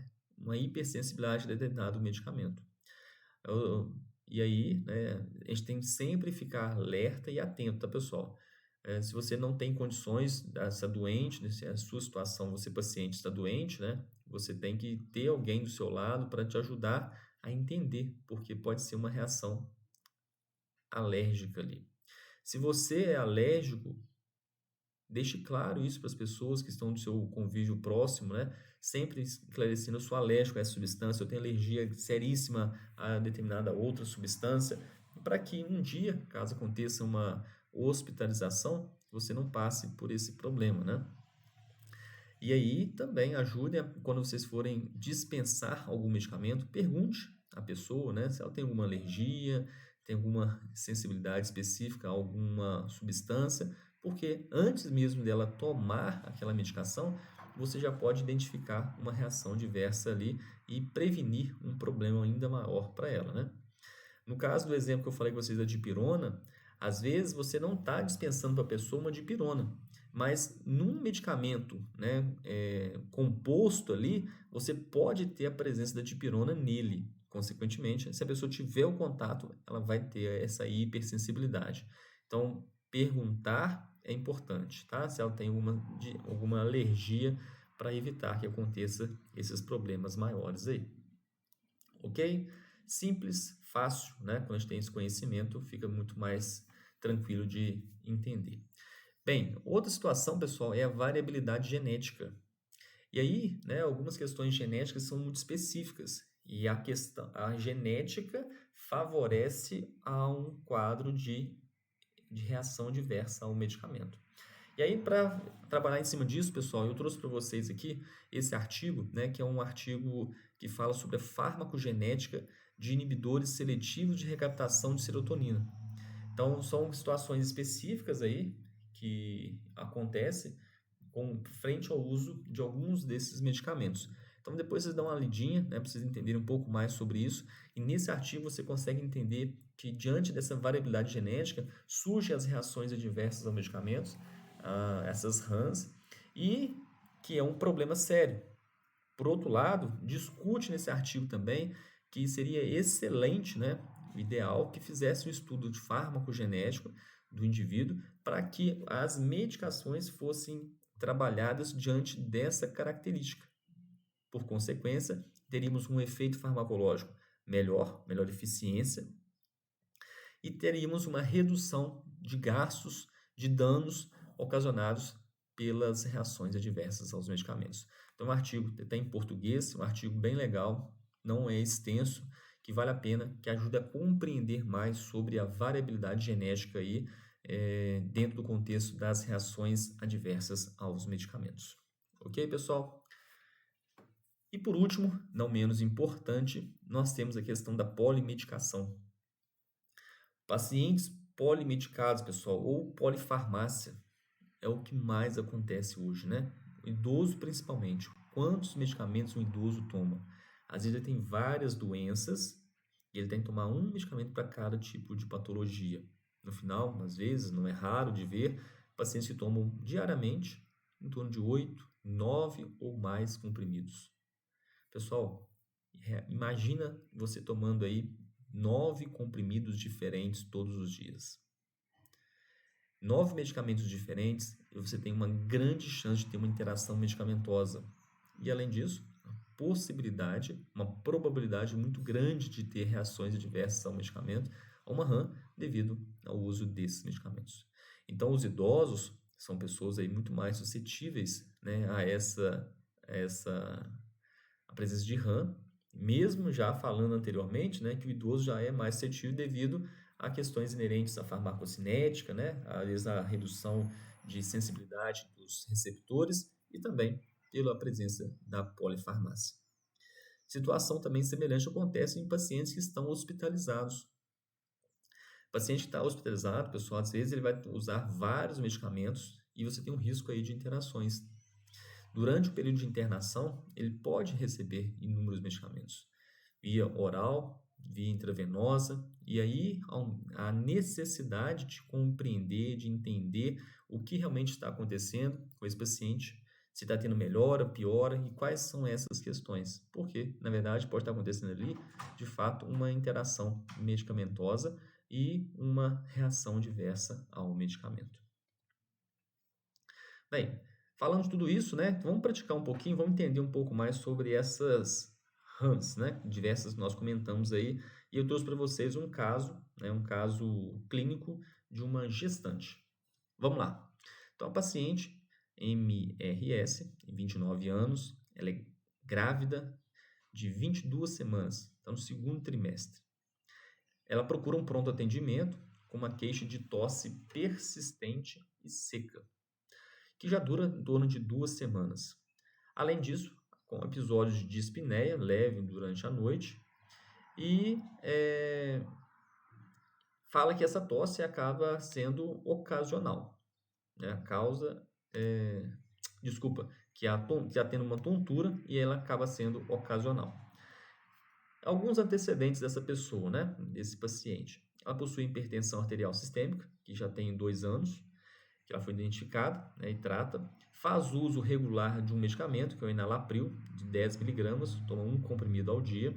hipersensibilidade a determinado medicamento. E aí, né, a gente tem que sempre ficar alerta e atento, tá, pessoal? Se você não tem condições, está doente, né, se a sua situação, você paciente está doente, né, você tem que ter alguém do seu lado para te ajudar a entender, porque pode ser uma reação alérgica ali. Se você é alérgico, deixe claro isso para as pessoas que estão do seu convívio próximo, né? Sempre esclarecendo, eu sou alérgico a essa substância, eu tenho alergia seríssima a determinada outra substância, para que um dia, caso aconteça uma hospitalização, você não passe por esse problema, né? E aí também ajude, quando vocês forem dispensar algum medicamento, pergunte à pessoa, né, se ela tem alguma alergia, tem alguma sensibilidade específica a alguma substância, porque antes mesmo dela tomar aquela medicação, você já pode identificar uma reação diversa ali e prevenir um problema ainda maior para ela, né? No caso do exemplo que eu falei com vocês da dipirona, às vezes você não está dispensando para a pessoa uma dipirona, mas num medicamento, né, composto ali, você pode ter a presença da dipirona nele. Consequentemente, se a pessoa tiver o contato, ela vai ter essa hipersensibilidade. Então, perguntar é importante, tá? Se ela tem alguma alergia, para evitar que aconteça esses problemas maiores aí. Ok? Simples, fácil, né? Quando a gente tem esse conhecimento, fica muito mais tranquilo de entender. Bem, outra situação, pessoal, é a variabilidade genética. E aí, né, algumas questões genéticas são muito específicas. E a genética favorece a um quadro de reação diversa ao medicamento. E aí, para trabalhar em cima disso, pessoal, eu trouxe para vocês aqui esse artigo, né, que é um artigo que fala sobre a farmacogenética de inibidores seletivos de recaptação de serotonina. Então, são situações específicas aí que acontecem frente ao uso de alguns desses medicamentos. Então, depois vocês dão uma lidinha, né, para vocês entenderem um pouco mais sobre isso. E nesse artigo você consegue entender que, diante dessa variabilidade genética, surgem as reações adversas aos medicamentos, essas RANs, e que é um problema sério. Por outro lado, discute nesse artigo também que seria excelente, né, ideal, que fizesse um estudo de farmacogenético do indivíduo para que as medicações fossem trabalhadas diante dessa característica. Por consequência, teríamos um efeito farmacológico melhor eficiência, e teríamos uma redução de gastos, de danos ocasionados pelas reações adversas aos medicamentos. Então, o artigo está em português, um artigo bem legal, não é extenso, que vale a pena, que ajuda a compreender mais sobre a variabilidade genética aí, dentro do contexto das reações adversas aos medicamentos. Ok, pessoal? E por último, não menos importante, nós temos a questão da polimedicação. Pacientes polimedicados, pessoal, ou polifarmácia, é o que mais acontece hoje, né? O idoso principalmente. Quantos medicamentos um idoso toma? Às vezes ele tem várias doenças e ele tem que tomar um medicamento para cada tipo de patologia. No final, às vezes, não é raro de ver pacientes que tomam diariamente em torno de 8, 9 ou mais comprimidos. Pessoal, imagina você tomando aí 9 comprimidos diferentes todos os dias. 9 medicamentos diferentes, você tem uma grande chance de ter uma interação medicamentosa. E além disso, uma probabilidade muito grande de ter reações adversas ao medicamento, a uma RAM, devido ao uso desses medicamentos. Então, os idosos são pessoas aí muito mais suscetíveis, né, a presença de RAM, mesmo já falando anteriormente, né, que o idoso já é mais suscetível devido a questões inerentes à farmacocinética, né, às vezes a redução de sensibilidade dos receptores e também pela presença da polifarmácia. Situação também semelhante acontece em pacientes que estão hospitalizados. O paciente que está hospitalizado, pessoal, às vezes ele vai usar vários medicamentos e você tem um risco aí de interações. Durante o período de internação, ele pode receber inúmeros medicamentos, via oral, via intravenosa, e aí a necessidade de compreender, de entender o que realmente está acontecendo com esse paciente, se está tendo melhora, piora e quais são essas questões. Porque, na verdade, pode estar acontecendo ali, de fato, uma interação medicamentosa e uma reação diversa ao medicamento. Bem, falando de tudo isso, né, vamos praticar um pouquinho, vamos entender um pouco mais sobre essas RAMs, né, diversas que nós comentamos aí, e eu trouxe para vocês um caso, né, um caso clínico de uma gestante. Vamos lá. Então, a paciente MRS, 29 anos, ela é grávida de 22 semanas, está no segundo trimestre. Ela procura um pronto atendimento com uma queixa de tosse persistente e seca, que já dura em torno de 2 semanas. Além disso, com episódios de dispneia leve durante a noite e fala que essa tosse acaba sendo ocasional, né? A causa que está tendo uma tontura e ela acaba sendo ocasional. Alguns antecedentes dessa pessoa, né? Desse paciente. Ela possui hipertensão arterial sistêmica, que já tem 2 anos, que ela foi identificada, né, e trata. Faz uso regular de um medicamento, que é o enalapril, de 10 miligramas, toma um comprimido ao dia.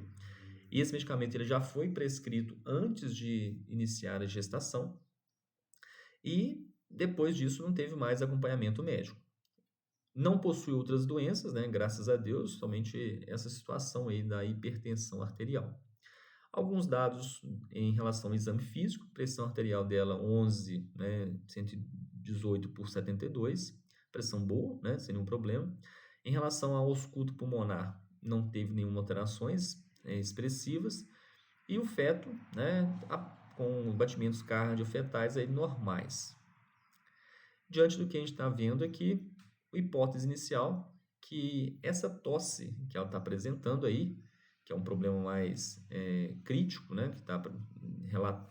E esse medicamento ele já foi prescrito antes de iniciar a gestação e depois disso não teve mais acompanhamento médico. Não possui outras doenças, né, graças a Deus, somente essa situação aí da hipertensão arterial. Alguns dados em relação ao exame físico, pressão arterial dela 11, né, 118 por 72, pressão boa, né, sem nenhum problema. Em relação ao ausculto pulmonar, não teve nenhuma alterações expressivas. E o feto, né, com batimentos cardiofetais aí normais. Diante do que a gente está vendo aqui, a hipótese inicial que essa tosse que ela está apresentando aí, que é um problema mais crítico, né, que está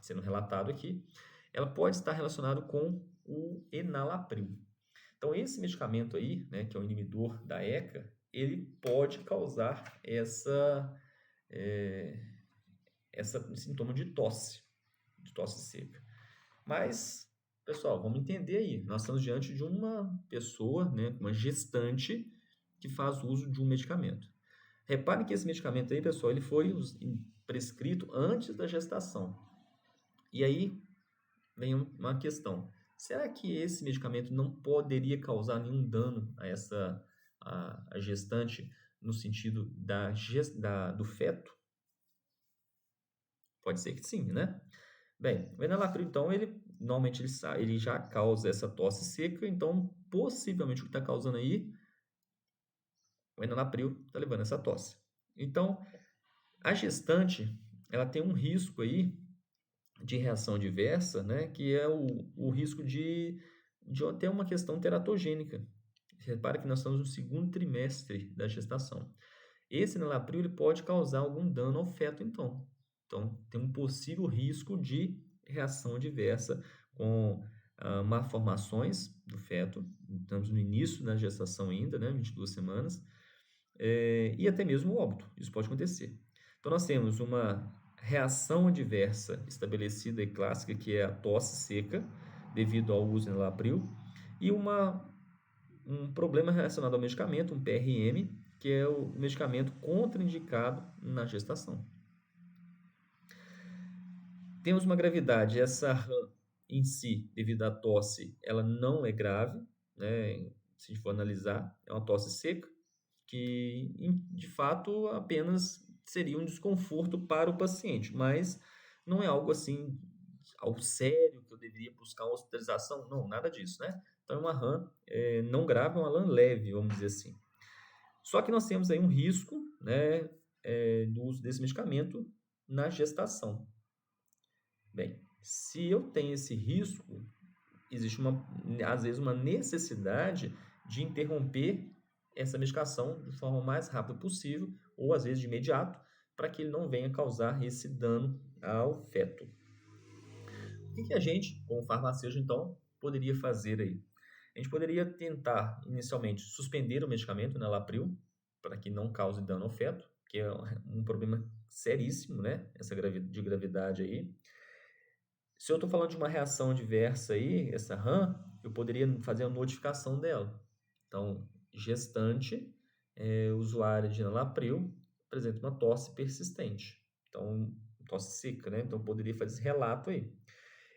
sendo relatado aqui, ela pode estar relacionada com o enalapril. Então, esse medicamento aí, né, que é o inibidor da ECA, ele pode causar esse sintoma de tosse seca. Mas, pessoal, vamos entender aí. Nós estamos diante de uma pessoa, né, uma gestante, que faz uso de um medicamento. Reparem que esse medicamento aí, pessoal, ele foi prescrito antes da gestação. E aí vem uma questão. Será que esse medicamento não poderia causar nenhum dano a gestante no sentido do feto? Pode ser que sim, né? Bem, o enalapril, então, normalmente ele já causa essa tosse seca, então, possivelmente, o que está causando aí, o enalapril está levando essa tosse. Então, a gestante, ela tem um risco aí de reação adversa, né, que é o risco de ter uma questão teratogênica. Repara que nós estamos no segundo trimestre da gestação. Esse enalapril ele pode causar algum dano ao feto, então. Então, tem um possível risco de reação adversa com malformações do feto. Estamos no início da gestação ainda, né, 22 semanas, e até mesmo o óbito. Isso pode acontecer. Então, nós temos uma reação adversa estabelecida e clássica, que é a tosse seca, devido ao uso de enalapril, e um problema relacionado ao medicamento, um PRM, que é o medicamento contraindicado na gestação. Temos uma gravidade, essa RAM em si, devido à tosse, ela não é grave, né? Se a gente for analisar, é uma tosse seca, que de fato apenas seria um desconforto para o paciente, mas não é algo assim, algo sério que eu deveria buscar uma hospitalização, não, nada disso, né? Então é uma RAM não grave, é uma RAM leve, vamos dizer assim. Só que nós temos aí um risco, né, do uso desse medicamento na gestação. Bem, se eu tenho esse risco, existe às vezes uma necessidade de interromper essa medicação de forma mais rápida possível, ou às vezes de imediato, para que ele não venha causar esse dano ao feto. O que a gente, como farmacêutico, então, poderia fazer aí? A gente poderia tentar, inicialmente, suspender o medicamento, enalapril, para que não cause dano ao feto, que é um problema seríssimo, né? Essa de gravidade aí. Se eu estou falando de uma reação adversa aí, essa RAM, eu poderia fazer a notificação dela. Então, gestante, usuária de enalapril, apresenta uma tosse persistente. Então, tosse seca, né? Então, eu poderia fazer esse relato aí.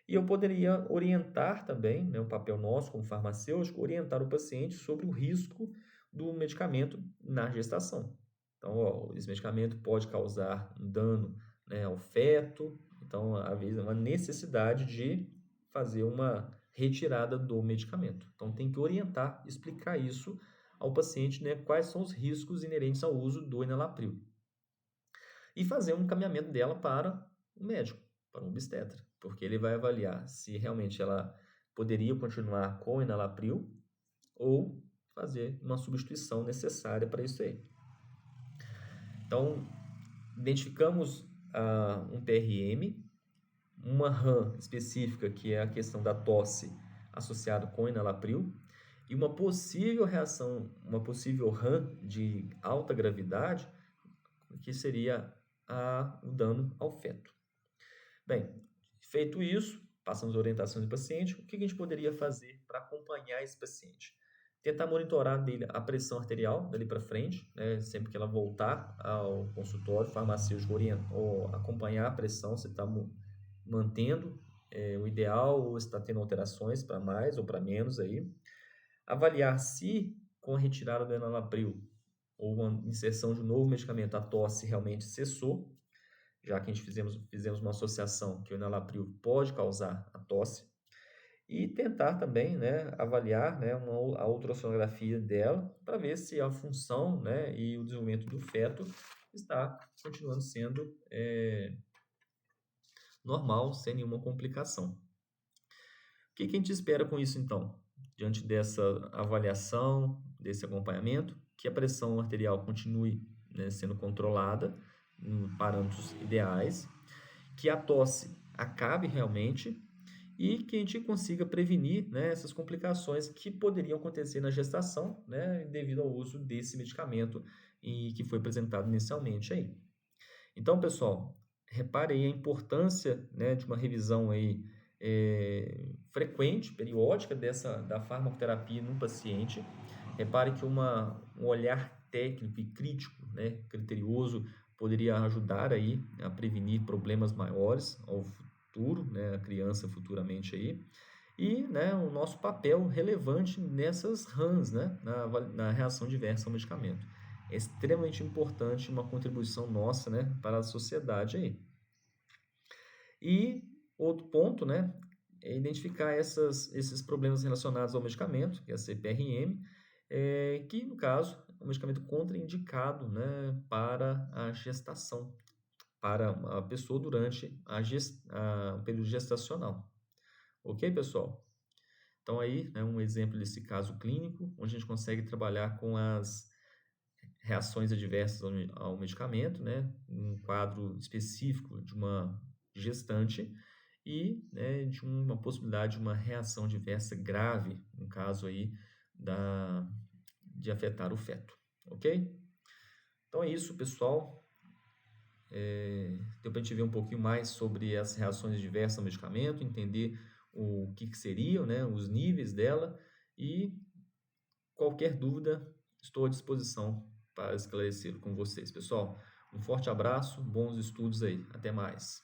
E eu poderia orientar também, né, o papel nosso como farmacêutico, orientar o paciente sobre o risco do medicamento na gestação. Então, ó, esse medicamento pode causar um dano, né, ao feto, então, às vezes, é uma necessidade de fazer uma retirada do medicamento. Então, tem que orientar, explicar isso ao paciente, né, quais são os riscos inerentes ao uso do enalapril. E fazer um encaminhamento dela para o médico, para um obstetra, porque ele vai avaliar se realmente ela poderia continuar com o enalapril ou fazer uma substituição necessária para isso aí. Então, identificamos um PRM, uma RAM específica, que é a questão da tosse associada com o enalapril, e uma possível reação, uma possível RAM de alta gravidade, que seria o dano ao feto. Bem, feito isso, passamos a orientação do paciente, o que a gente poderia fazer para acompanhar esse paciente? Tentar monitorar dele a pressão arterial dali para frente, né? Sempre que ela voltar ao consultório farmacêutico, ou acompanhar a pressão, se está mantendo o ideal ou se está tendo alterações para mais ou para menos aí. Avaliar se com a retirada do enalapril ou uma inserção de um novo medicamento, a tosse realmente cessou, já que a gente fizemos uma associação que o enalapril pode causar a tosse, e tentar também, né, avaliar, né, a ultrassonografia dela para ver se a função, né, e o desenvolvimento do feto está continuando sendo normal, sem nenhuma complicação. O que a gente espera com isso, então? Diante dessa avaliação, desse acompanhamento, que a pressão arterial continue, né, sendo controlada em parâmetros ideais, que a tosse acabe realmente e que a gente consiga prevenir, né, essas complicações que poderiam acontecer na gestação, né, devido ao uso desse medicamento e que foi apresentado inicialmente aí. Então, pessoal, repare aí a importância, né, de uma revisão aí, frequente, periódica da farmacoterapia no paciente. Repare que um olhar técnico e crítico, né, criterioso, poderia ajudar aí a prevenir problemas maiores ao futuro, né, a criança futuramente aí. E, né, o nosso papel relevante nessas RANs, né, na reação diversa ao medicamento. É extremamente importante uma contribuição nossa, né, para a sociedade aí. E outro ponto, né, é identificar esses problemas relacionados ao medicamento, que é a CPRM, que, no caso, é um medicamento contraindicado, né, para a gestação, para a pessoa durante o período gestacional. Ok, pessoal? Então, aí, né, um exemplo desse caso clínico, onde a gente consegue trabalhar com as reações adversas ao medicamento, né, um quadro específico de uma gestante e, né, de uma possibilidade de uma reação adversa grave, no caso aí de afetar o feto, ok? Então é isso, pessoal. Deu para a gente ver um pouquinho mais sobre as reações adversas ao medicamento, entender o que seriam, né, os níveis dela, e qualquer dúvida, estou à disposição para esclarecer com vocês, pessoal. Um forte abraço, bons estudos aí. Até mais.